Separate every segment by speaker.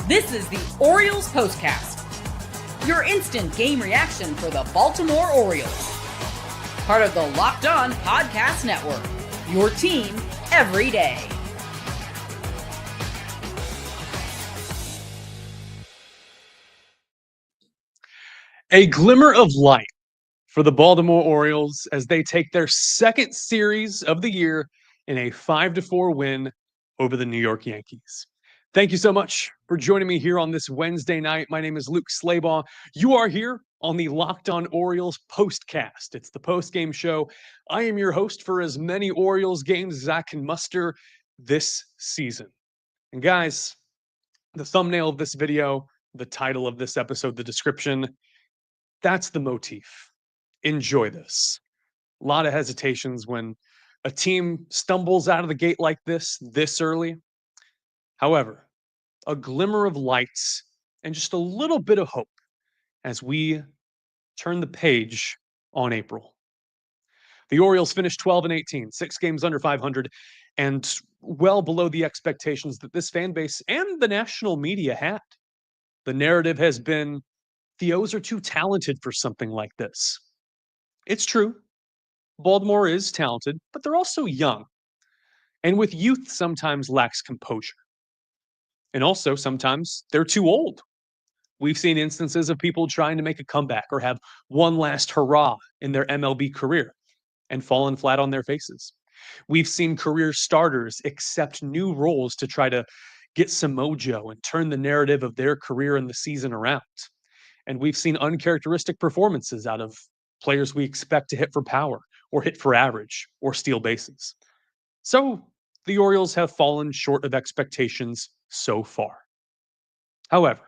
Speaker 1: This is the Orioles POSTCAST, your instant game reaction for the Baltimore Orioles. Part of the Locked On Podcast Network, your team every day.
Speaker 2: A glimmer of light for the Baltimore Orioles as they take their second series of the year in a 5-4 win over the New York Yankees. Thank you so much for joining me here on this Wednesday night. My name is Luke Slabaugh. You are here on the Locked On Orioles postcast. It's the post-game show. I am your host for as many Orioles games as I can muster this season. And guys, the thumbnail of this video, the title of this episode, the description, that's the motif. Enjoy this. A lot of hesitations when a team stumbles out of the gate like this early. However, a glimmer of lights and just a little bit of hope as we turn the page on April. The Orioles finished 12-18, 6 games under 500, and well below the expectations that this fan base and the national media had. The narrative has been, the O's are too talented for something like this. It's true. Baltimore is talented, but they're also young. And with youth sometimes lacks composure. And also sometimes they're too old. We've seen instances of people trying to make a comeback or have one last hurrah in their MLB career and fallen flat on their faces. We've seen career starters accept new roles to try to get some mojo and turn the narrative of their career and the season around. And we've seen uncharacteristic performances out of players we expect to hit for power or hit for average or steal bases. So the Orioles have fallen short of expectations so far. However,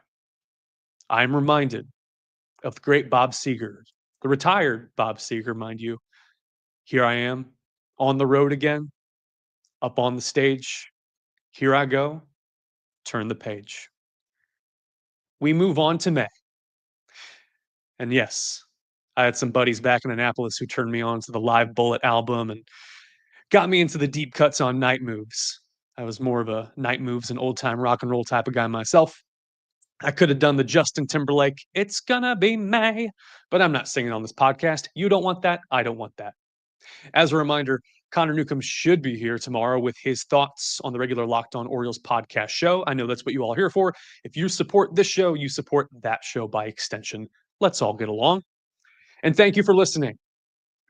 Speaker 2: I'm reminded of the great Bob Seger, the retired Bob Seger, mind you. Here I am on the road again, up on the stage. Here I go. Turn the page. We move on to May. And yes, I had some buddies back in Annapolis who turned me on to the Live Bullet album and got me into the deep cuts on night moves. I was more of a night moves and old time rock and roll type of guy myself. I could have done the Justin Timberlake, "It's Gonna Be May," but I'm not singing on this podcast. You don't want that. I don't want that. As a reminder, Connor Newcomb should be here tomorrow with his thoughts on the regular Locked On Orioles podcast show. I know that's what you all are here for. If you support this show, you support that show by extension. Let's all get along. And thank you for listening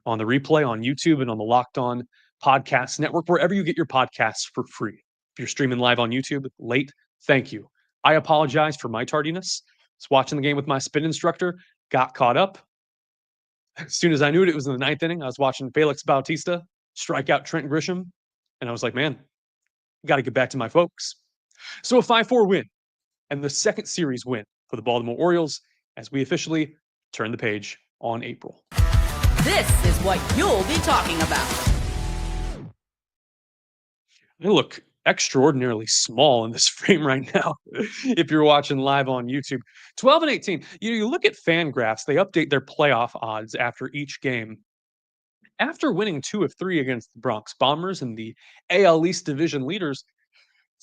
Speaker 2: on the replay on YouTube and on the Locked On Podcast Network, wherever you get your podcasts for free. If you're streaming live on YouTube late, thank you. I apologize for my tardiness. I was watching the game with my spin instructor, got caught up. As soon as I knew it, it was in the 9th inning. I was watching Felix Bautista strike out Trent Grisham, and I was like, man, got to get back to my folks. So a 5-4 win and the second series win for the Baltimore Orioles as we officially turn the page on April.
Speaker 1: This is what you'll be talking about.
Speaker 2: They look extraordinarily small in this frame right now. If you're watching live on YouTube, 12-18. You look at FanGraphs, they update their playoff odds after each game. After winning 2 of 3 against the Bronx Bombers and the AL East division leaders,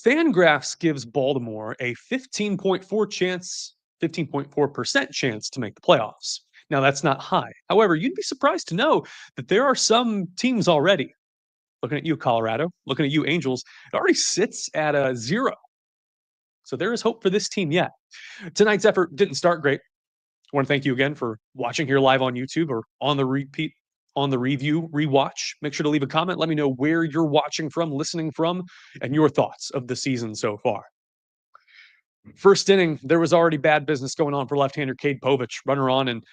Speaker 2: FanGraphs gives Baltimore a 15.4% chance to make the playoffs. Now, that's not high. However, you'd be surprised to know that there are some teams already, looking at you, Colorado, looking at you, Angels, it already sits at a 0. So there is hope for this team yet. Tonight's effort didn't start great. I want to thank you again for watching here live on YouTube or on the repeat, on the review, rewatch. Make sure to leave a comment. Let me know where you're watching from, listening from, and your thoughts of the season so far. First inning, there was already bad business going on for left-hander Cade Povich. Runner on and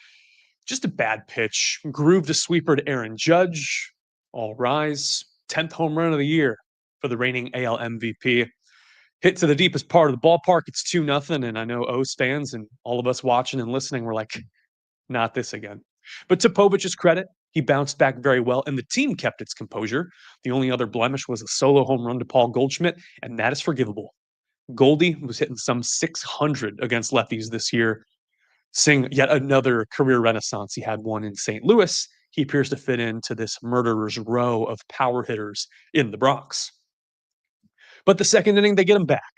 Speaker 2: just a bad pitch. Grooved a sweeper to Aaron Judge. All rise. 10th home run of the year for the reigning AL MVP. Hit to the deepest part of the ballpark. It's 2-0. And I know O's fans and all of us watching and listening were like, not this again. But to Povich's credit, he bounced back very well, and the team kept its composure. The only other blemish was a solo home run to Paul Goldschmidt, and that is forgivable. Goldie was hitting some 600 against lefties this year, seeing yet another career renaissance. He had one in St. Louis. He appears to fit into this murderer's row of power hitters in the Bronx. But the second inning, they get him back.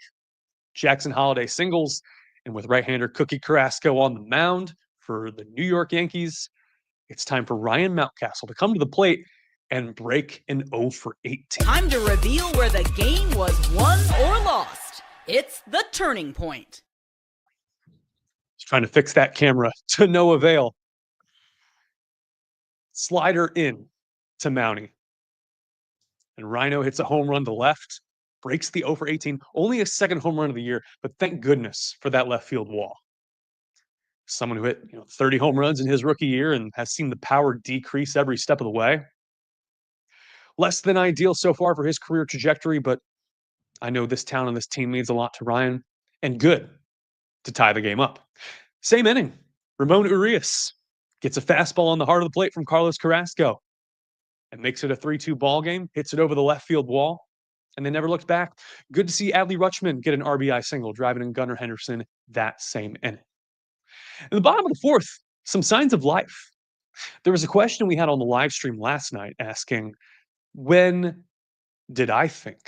Speaker 2: Jackson Holiday singles, and with right-hander Cookie Carrasco on the mound for the New York Yankees, it's time for Ryan Mountcastle to come to the plate and break an 0 for 18.
Speaker 1: Time to reveal where the game was won or lost. It's the turning point.
Speaker 2: He's trying to fix that camera to no avail. Slider in to Mountie. And Rhino hits a home run to left, breaks the 0 for 18, only a second home run of the year, but thank goodness for that left field wall. Someone who hit 30 home runs in his rookie year and has seen the power decrease every step of the way. Less than ideal so far for his career trajectory, but I know this town and this team means a lot to Ryan, and good to tie the game up. Same inning, Ramon Urias gets a fastball on the heart of the plate from Carlos Carrasco and makes it a 3-2 ball game, hits it over the left field wall, and they never looked back. Good to see Adley Rutschman get an RBI single, driving in Gunnar Henderson that same inning. In the bottom of the fourth, some signs of life. There was a question we had on the live stream last night asking, when did I think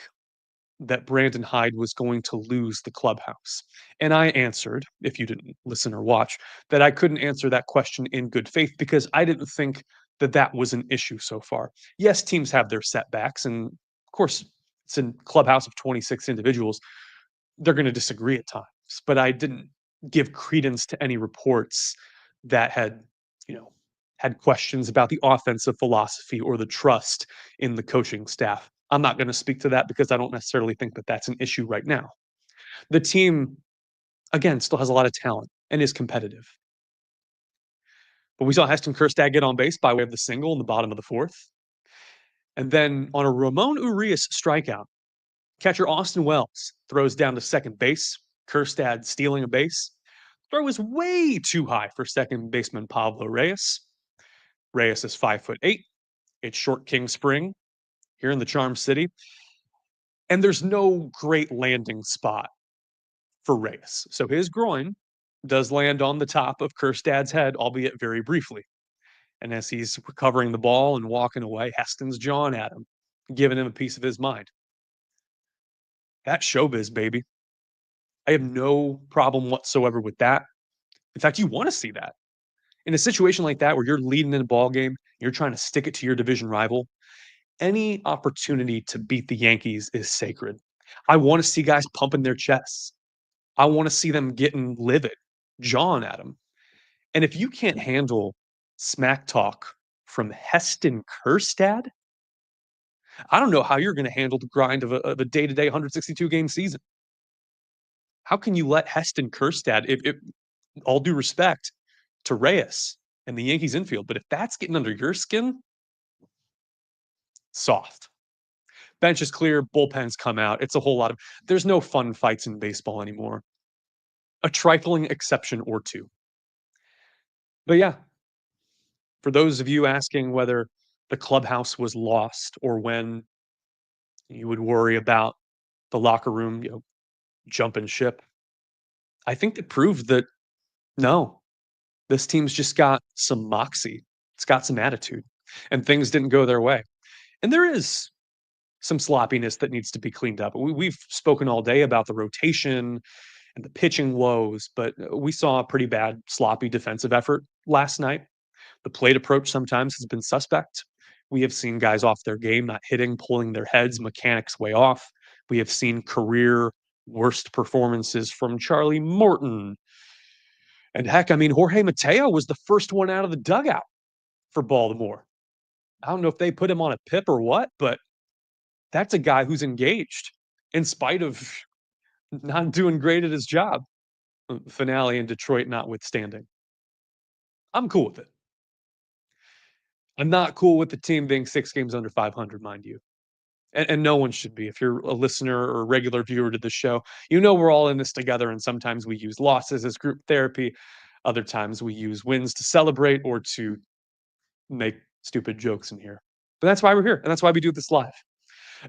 Speaker 2: that Brandon Hyde was going to lose the clubhouse? And I answered, if you didn't listen or watch, that I couldn't answer that question in good faith because I didn't think that that was an issue so far. Yes, teams have their setbacks, and of course, it's a clubhouse of 26 individuals. They're going to disagree at times, but I didn't give credence to any reports that had questions about the offensive philosophy or the trust in the coaching staff. I'm not going to speak to that because I don't necessarily think that that's an issue right now. The team, again, still has a lot of talent and is competitive. But we saw Heston Kjerstad get on base by way of the single in the bottom of the fourth. And then on a Ramon Urias strikeout, catcher Austin Wells throws down to second base. Kjerstad stealing a base. Throw was way too high for second baseman Pablo Reyes. Reyes is 5'8". It's short King Spring here in the Charm City. And there's no great landing spot for Reyes. So his groin does land on the top of Kjerstad's head, albeit very briefly. And as he's recovering the ball and walking away, Heston's jawing at him, giving him a piece of his mind. That's showbiz, baby. I have no problem whatsoever with that. In fact, you want to see that. In a situation like that where you're leading in a ball game, you're trying to stick it to your division rival, any opportunity to beat the Yankees is sacred. I want to see guys pumping their chests. I want to see them getting livid, jawing at them. And if you can't handle smack talk from Heston Kjerstad, I don't know how you're going to handle the grind of a day-to-day 162 game season. How can you let Heston Kjerstad, if all due respect to Reyes and the Yankees infield, but if that's getting under your skin, soft. Bench is clear, bullpens come out. It's a whole lot of, there's no fun fights in baseball anymore. A trifling exception or two. But yeah, for those of you asking whether the clubhouse was lost or when you would worry about the locker room, jumping ship, I think it proved that no, this team's just got some moxie. It's got some attitude, and things didn't go their way. And there is some sloppiness that needs to be cleaned up. We've spoken all day about the rotation and the pitching woes, but we saw a pretty bad, sloppy defensive effort last night. The plate approach sometimes has been suspect. We have seen guys off their game, not hitting, pulling their heads, mechanics way off. We have seen career worst performances from Charlie Morton. And heck, Jorge Mateo was the first one out of the dugout for Baltimore. I don't know if they put him on a PIP or what, but that's a guy who's engaged in spite of not doing great at his job. Finale in Detroit notwithstanding. I'm cool with it. I'm not cool with the team being 6 games under 500, mind you. And no one should be. If you're a listener or a regular viewer to the show, we're all in this together, and sometimes we use losses as group therapy. Other times we use wins to celebrate or to make stupid jokes in here. But that's why we're here, and that's why we do this live.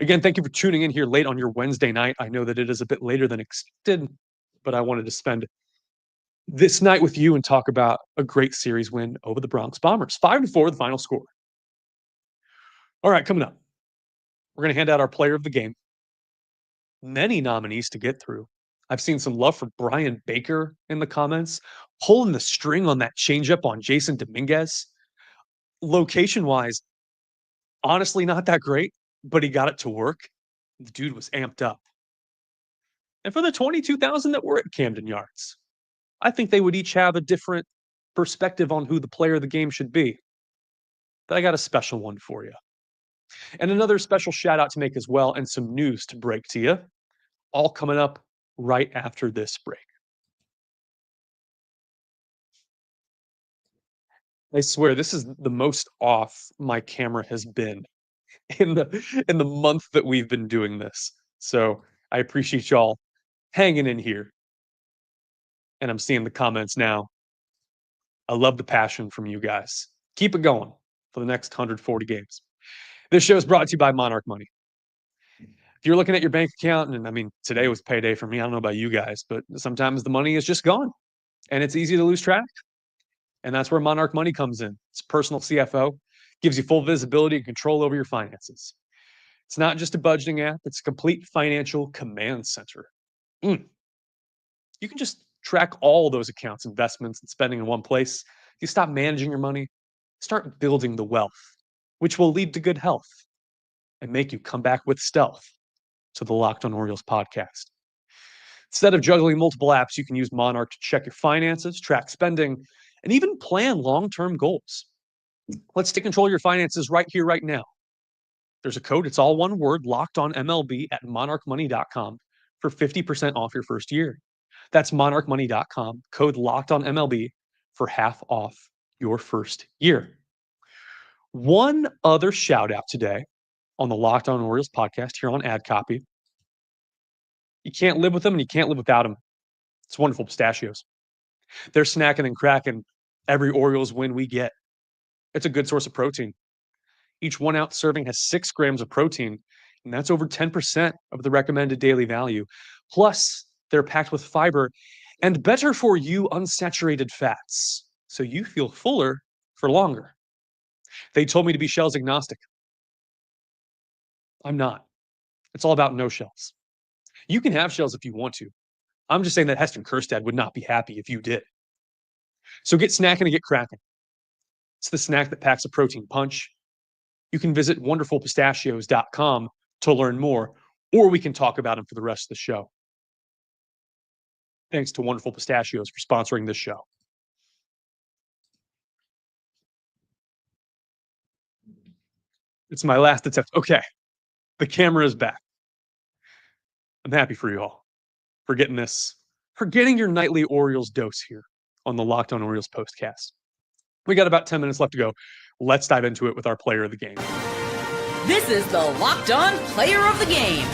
Speaker 2: Again, thank you for tuning in here late on your Wednesday night. I know that it is a bit later than expected, but I wanted to spend this night with you and talk about a great series win over the Bronx Bombers. 5-4, the final score. All right, coming up, we're going to hand out our player of the game. Many nominees to get through. I've seen some love for Brian Baker in the comments, pulling the string on that changeup on Jason Dominguez. Location-wise, honestly, not that great, but he got it to work. The dude was amped up. And for the 22,000 that were at Camden Yards, I think they would each have a different perspective on who the player of the game should be. But I got a special one for you. And another special shout out to make as well, and some news to break to you, all coming up right after this break. I swear this is the most off my camera has been in the month that we've been doing this. So I appreciate y'all hanging in here. And I'm seeing the comments now. I love the passion from you guys. Keep it going for the next 140 games. This show is brought to you by Monarch Money. If you're looking at your bank account, and I mean, today was payday for me. I don't know about you guys, but sometimes the money is just gone and it's easy to lose track. And that's where Monarch Money comes in. It's personal CFO, gives you full visibility and control over your finances. It's not just a budgeting app, it's a complete financial command center. You can just track all those accounts, investments, and spending in one place. You stop managing your money, start building the wealth, which will lead to good health and make you come back with stealth to the Locked on Orioles podcast. Instead of juggling multiple apps, you can use Monarch to check your finances, track spending, and even plan long-term goals. Let's take control of your finances right here, right now. There's a code, it's all one word, Locked on MLB at monarchmoney.com for 50% off your first year. That's monarchmoney.com, code Locked on MLB for half off your first year. One other shout out today on the Locked on Orioles podcast here on Ad Copy. You can't live with them and you can't live without them. It's wonderful pistachios. They're snacking and cracking every Orioles win we get. It's a good source of protein. Each 1 ounce serving has 6 grams of protein, and that's over 10% of the recommended daily value. Plus, they're packed with fiber and better for you unsaturated fats, so you feel fuller for longer. They told me to be shells agnostic. I'm not. It's all about no shells. You can have shells if you want to. I'm just saying that Heston Kjerstad would not be happy if you did. So get snacking and get cracking. It's the snack that packs a protein punch. You can visit wonderfulpistachios.com to learn more, or we can talk about them for the rest of the show. Thanks to Wonderful Pistachios for sponsoring this show. It's my last attempt. Okay, the camera is back. I'm happy for you all for getting this, for getting your nightly Orioles dose here on the Locked on Orioles postcast. We got about 10 minutes left to go. Let's dive into it with our player of the game.
Speaker 1: This is the Locked On Player of the Game.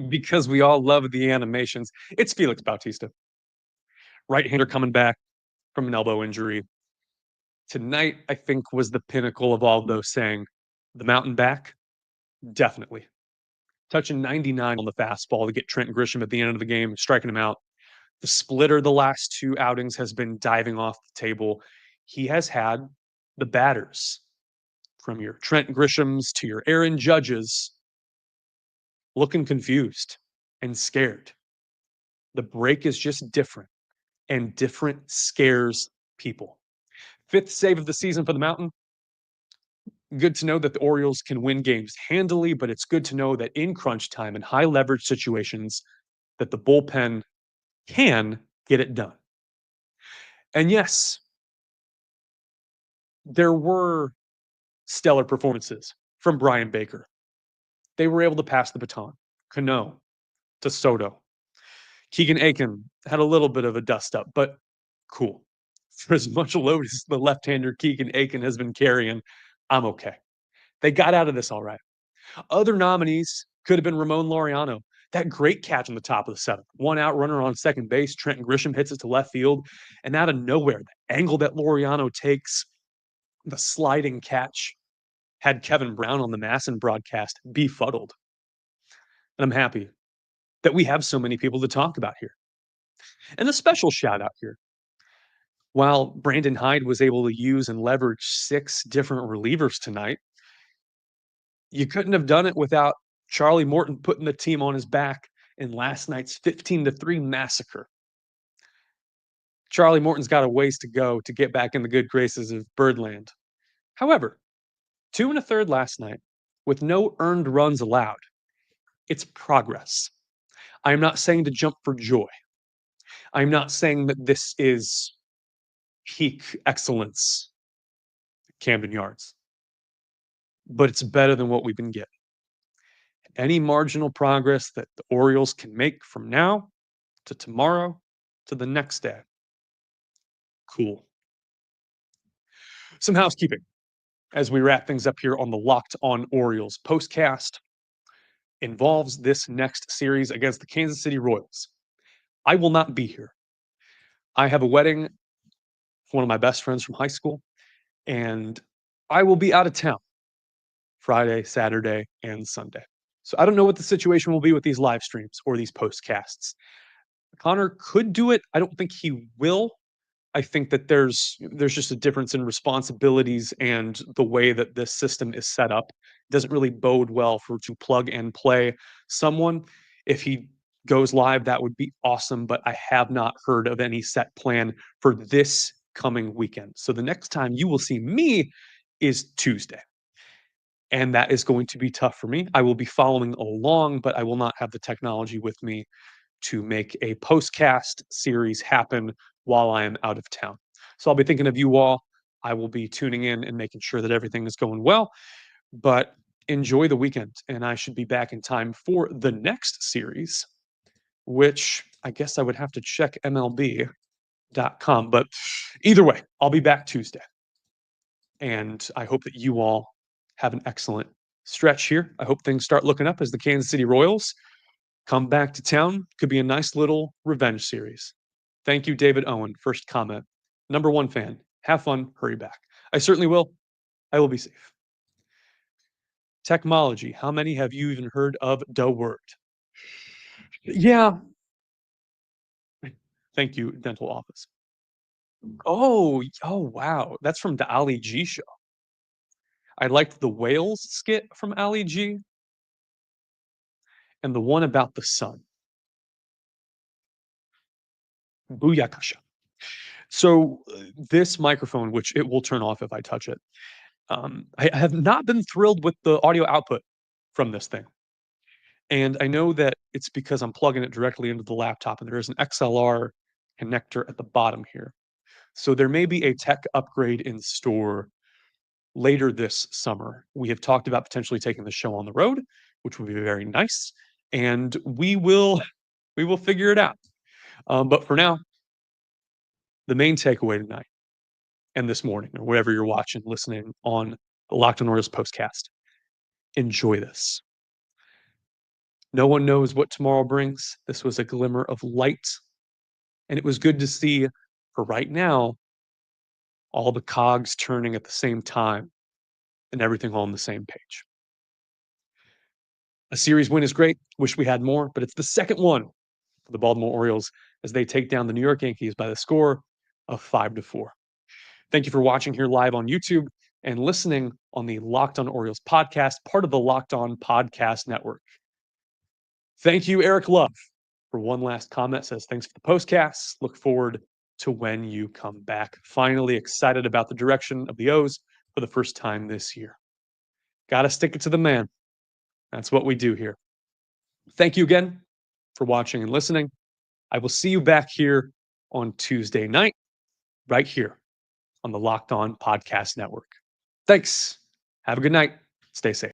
Speaker 2: Because we all love the animations, it's Felix Bautista. Right-hander coming back from an elbow injury. Tonight, I think, was the pinnacle of all those saying, the mountain back? Definitely. Touching 99 on the fastball to get Trent Grisham at the end of the game, striking him out. The splitter the last 2 outings has been diving off the table. He has had the batters, from your Trent Grishams to your Aaron Judges, looking confused and scared. The break is just different, and different scares people. 5th save of the season for the Mountain. Good to know that the Orioles can win games handily, but it's good to know that in crunch time and high leverage situations, that the bullpen can get it done. And yes, there were stellar performances from Brian Baker. They were able to pass the baton. Cano to Soto. Keegan Aiken had a little bit of a dust up, but cool. For as much load as the left-hander Keegan Aiken has been carrying, I'm okay. They got out of this all right. Other nominees could have been Ramon Urias. That great catch on the top of the 7th. 1 out runner on second base. Trenton Grisham hits it to left field. And out of nowhere, the angle that Urias takes, the sliding catch, had Kevin Brown on the Masson broadcast befuddled. And I'm happy that we have so many people to talk about here. And a special shout out here. While Brandon Hyde was able to use and leverage 6 different relievers tonight, you couldn't have done it without Charlie Morton putting the team on his back in last night's 15-3 massacre. Charlie Morton's got a ways to go to get back in the good graces of Birdland. However, 2 1/3 last night with no earned runs allowed. It's progress. I am not saying to jump for joy. I'm not saying that this is peak excellence, Camden Yards, but it's better than what we've been getting. Any marginal progress that the Orioles can make from now to tomorrow to the next day, cool. Some housekeeping as we wrap things up here on the Locked On Orioles postcast involves this next series against the Kansas City Royals. I will not be here. I have a wedding for one of my best friends from high school, and I will be out of town Friday, Saturday, and Sunday. So I don't know what the situation will be with these live streams or these postcasts. Connor could do it. I don't think he will. I think that there's just a difference in responsibilities and the way that this system is set up. It doesn't really bode well for to plug and play someone. If he goes live, that would be awesome, but I have not heard of any set plan for this coming weekend. So the next time you will see me is Tuesday. And that is going to be tough for me. I will be following along, but I will not have the technology with me to make a postcast series happen while I am out of town. So I'll be thinking of you all. I will be tuning in and making sure that everything is going well. But enjoy the weekend, and I should be back in time for the next series, which I guess I would have to check MLB.com. But either way, I'll be back Tuesday. And I hope that you all have an excellent stretch here. I hope things start looking up as the Kansas City Royals come back to town. Could be a nice little revenge series. Thank you, David Owen. First comment. Number 1 fan. Have fun. Hurry back. I certainly will. I will be safe. Technology. How many have you even heard of the word? Yeah. Thank you, dental office. Oh, wow. That's from the Ali G show. I liked the whales skit from Ali G and the one about the sun. Booyakasha. So this microphone, which it will turn off if I touch it, I have not been thrilled with the audio output from this thing. And I know that it's because I'm plugging it directly into the laptop and there is an XLR connector at the bottom here. So there may be a tech upgrade in store later this summer. We have talked about potentially taking the show on the road, which would be very nice. And we will figure it out. But for now, the main takeaway tonight and this morning, or wherever you're watching, listening on the Locked On Orioles postcast, enjoy this. No one knows what tomorrow brings. This was a glimmer of light, and it was good to see, for right now, all the cogs turning at the same time and everything all on the same page. A series win is great. Wish we had more, but it's the second one for the Baltimore Orioles as they take down the New York Yankees by the score of 5-4. Thank you for watching here live on YouTube and listening on the Locked On Orioles podcast, part of the Locked On Podcast Network. Thank you, Eric Love, for one last comment. Says, thanks for the postcasts. Look forward to when you come back. Finally excited about the direction of the O's for the first time this year. Got to stick it to the man. That's what we do here. Thank you again for watching and listening. I will see you back here on Tuesday night, right here on the Locked On Podcast Network. Thanks. Have a good night. Stay safe.